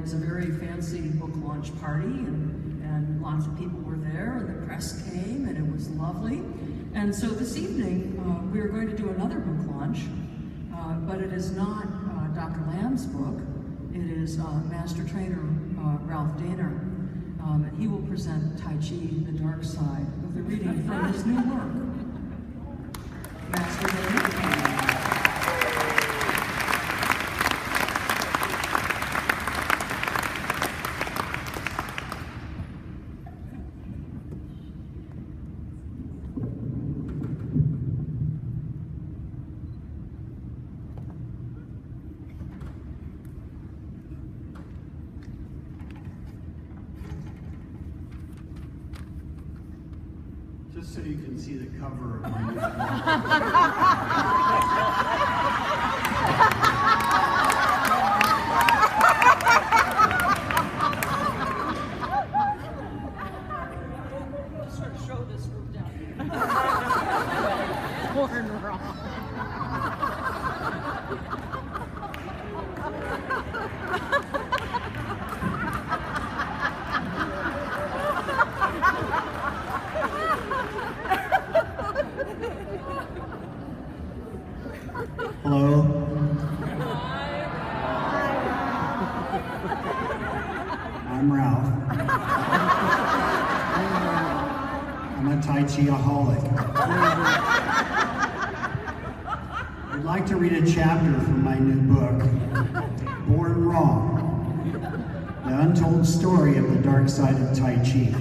was a very fancy book launch party, and lots of people were there, and the press came, and it was lovely. And so this evening, we are going to do another book launch, but it is not Dr. Lamb's book. It is Master Trainer Ralph Dehner. And he will present Tai Chi, the Dark Side, with a reading from his new work. Master Dehner. Just so you can see the cover of my new book. Sort of show this group down here. Born wrong. Hello. I'm Ralph. I'm a Tai Chi-aholic. I'd like to read a chapter from my new book, Born Wrong, the untold story of the dark side of Tai Chi.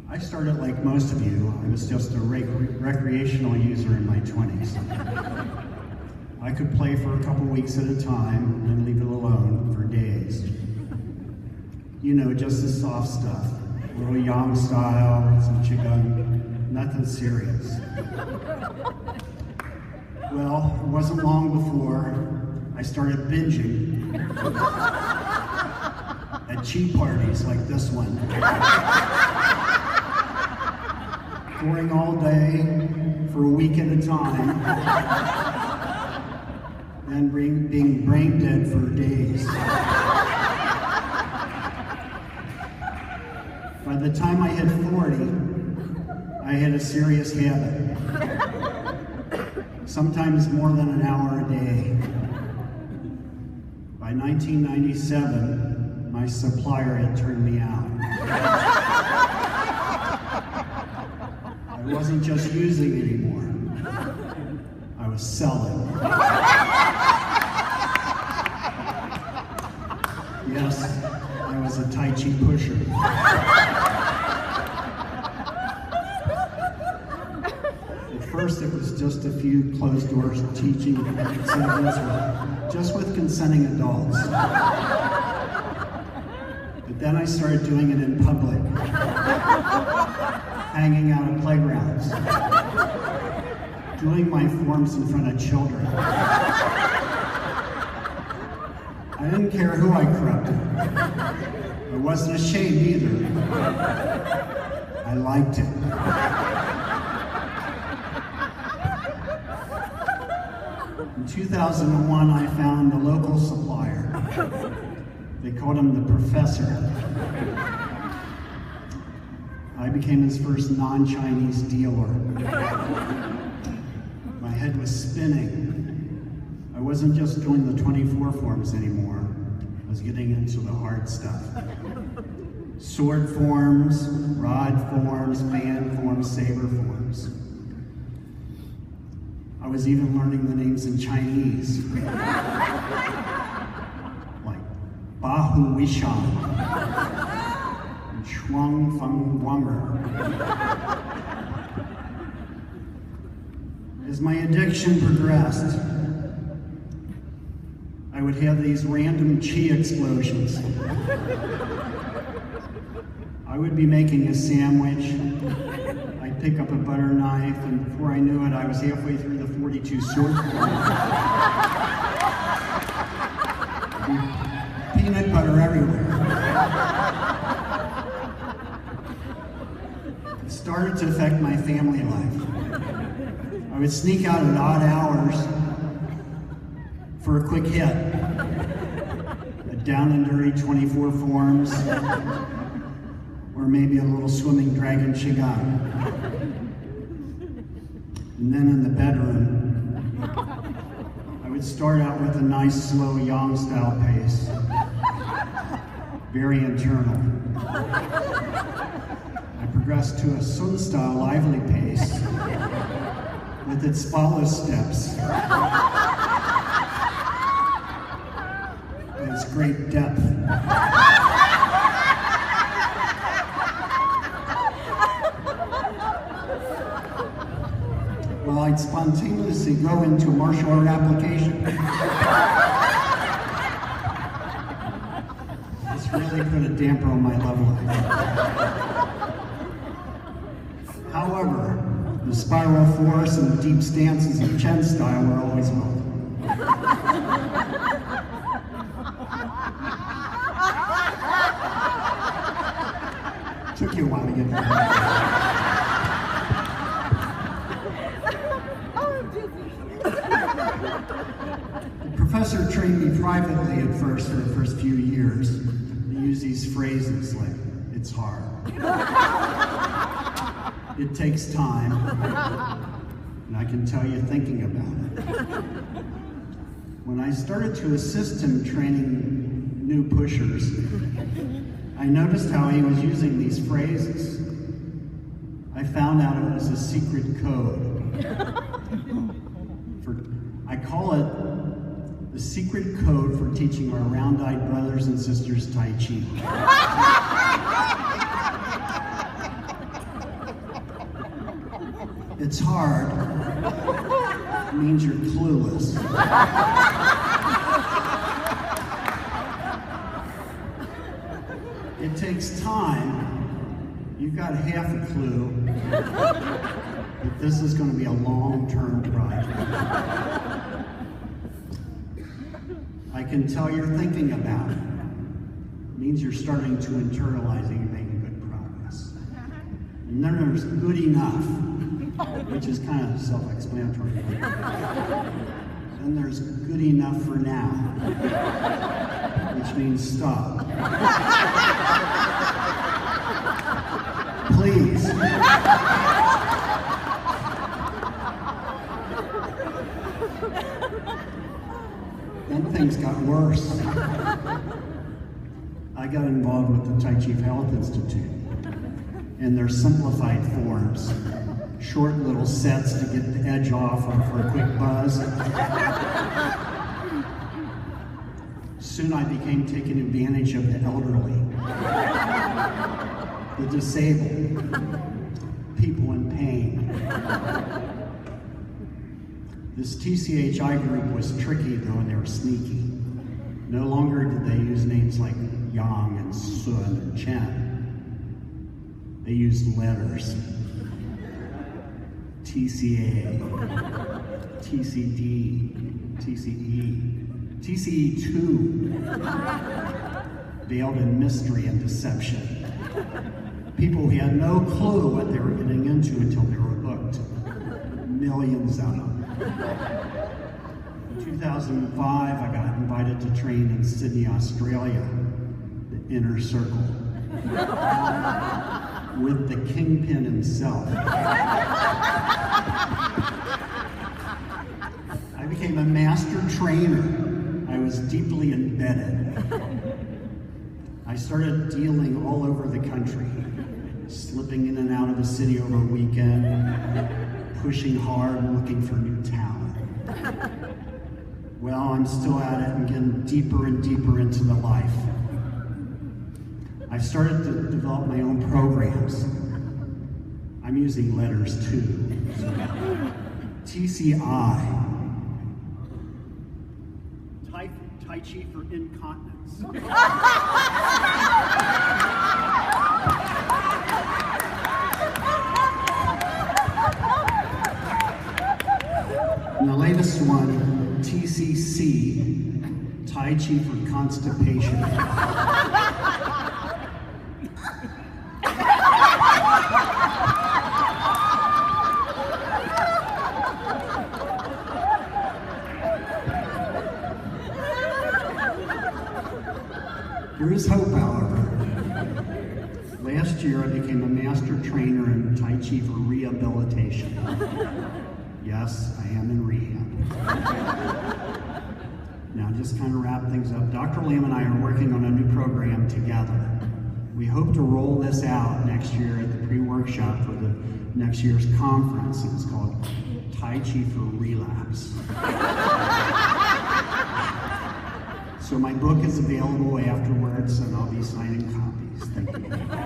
I started like most of you. I was just a recreational user in my 20s. I could play for a couple weeks at a time and then leave it alone for days. You know, just the soft stuff. A little Yang style, some Qigong, nothing serious. Well, it wasn't long before I started binging at Chi parties like this one. Touring all day for a week at a time, and being brain dead for days. By the time I hit 40, I had a serious habit. Sometimes more than an hour a day. By 1997, my supplier had turned me out. I wasn't just using anymore. I was selling. Yes, I was a Tai Chi pusher. At first it was just a few closed-door teaching segments, just with consenting adults. But then I started doing it in public. Hanging out at playgrounds, doing my forms in front of children. I didn't care who I corrupted. I wasn't ashamed either. I liked it. In 2001, I found a local supplier. They called him the Professor. I became his first non-Chinese dealer. My head was spinning. I wasn't just doing the 24 forms anymore. I was getting into the hard stuff. Sword forms, rod forms, band forms, saber forms. I was even learning the names in Chinese. Like Bahu Wishan. Shuang Feng Wanger. As my addiction progressed, I would have these random chi explosions. I would be making a sandwich. I'd pick up a butter knife, and before I knew it, I was halfway through the 42 sword form. Peanut butter everywhere. It started to affect my family life. I would sneak out at odd hours for a quick hit. down and dirty 24 forms, or maybe a little swimming dragon qigong. And then in the bedroom, I would start out with a nice slow yang style pace, very internal. I progressed to a sun style lively pace with its spotless steps. And its great depth. Well, I'd spontaneously go into martial art application. This really put a damper on my level. However, the spiral force and the deep stances of Chen style were always welcome. Took you a while to get there. The professor trained me privately at first for the first few years. He used these phrases like, it's hard. It takes time. And I can tell you thinking about it. When I started to assist him training new pushers, I noticed how he was using these phrases. I found out it was a secret code. I call it the secret code for teaching our round-eyed brothers and sisters Tai Chi. It's hard. It means you're clueless. It takes time. You've got half a clue. But this is going to be a long-term project. I can tell you're thinking about it. It means you're starting to internalize it. You're making good progress. And then there's good enough, which is kind of self-explanatory. Then there's good enough for now, which means stop. Please. Then things got worse. I got involved with the Tai Chi Health Institute and their simplified forms. Short little sets to get the edge off or for a quick buzz. Soon I became taking advantage of the elderly, the disabled, people in pain. This TCHI group was tricky though, and they were sneaky. No longer did they use names like Yang and Sun and Chen. They used letters. TCA, TCD, TCE, TCE2, veiled in mystery and deception. People who had no clue what they were getting into until they were hooked. Millions of them. In 2005, I got invited to train in Sydney, Australia, the Inner Circle, with the kingpin himself. I became a master trainer. I was deeply embedded. I started dealing all over the country, slipping in and out of the city over a weekend, pushing hard, looking for new talent. Well, I'm still at it and getting deeper and deeper into the life. I've started to develop my own programs. I'm using letters too. TCI. Tai Chi for incontinence. And the latest one, TCC, Tai Chi for constipation. There is hope, however. Last year, I became a master trainer in Tai Chi for rehabilitation. Yes, I am in rehab. Now, just kind of wrap things up. Dr. Lam and I are working on a new program together. We hope to roll this out next year at the pre-workshop for the next year's conference. It's called Tai Chi for Relapse. So my book is available afterwards, and I'll be signing copies. Thank you.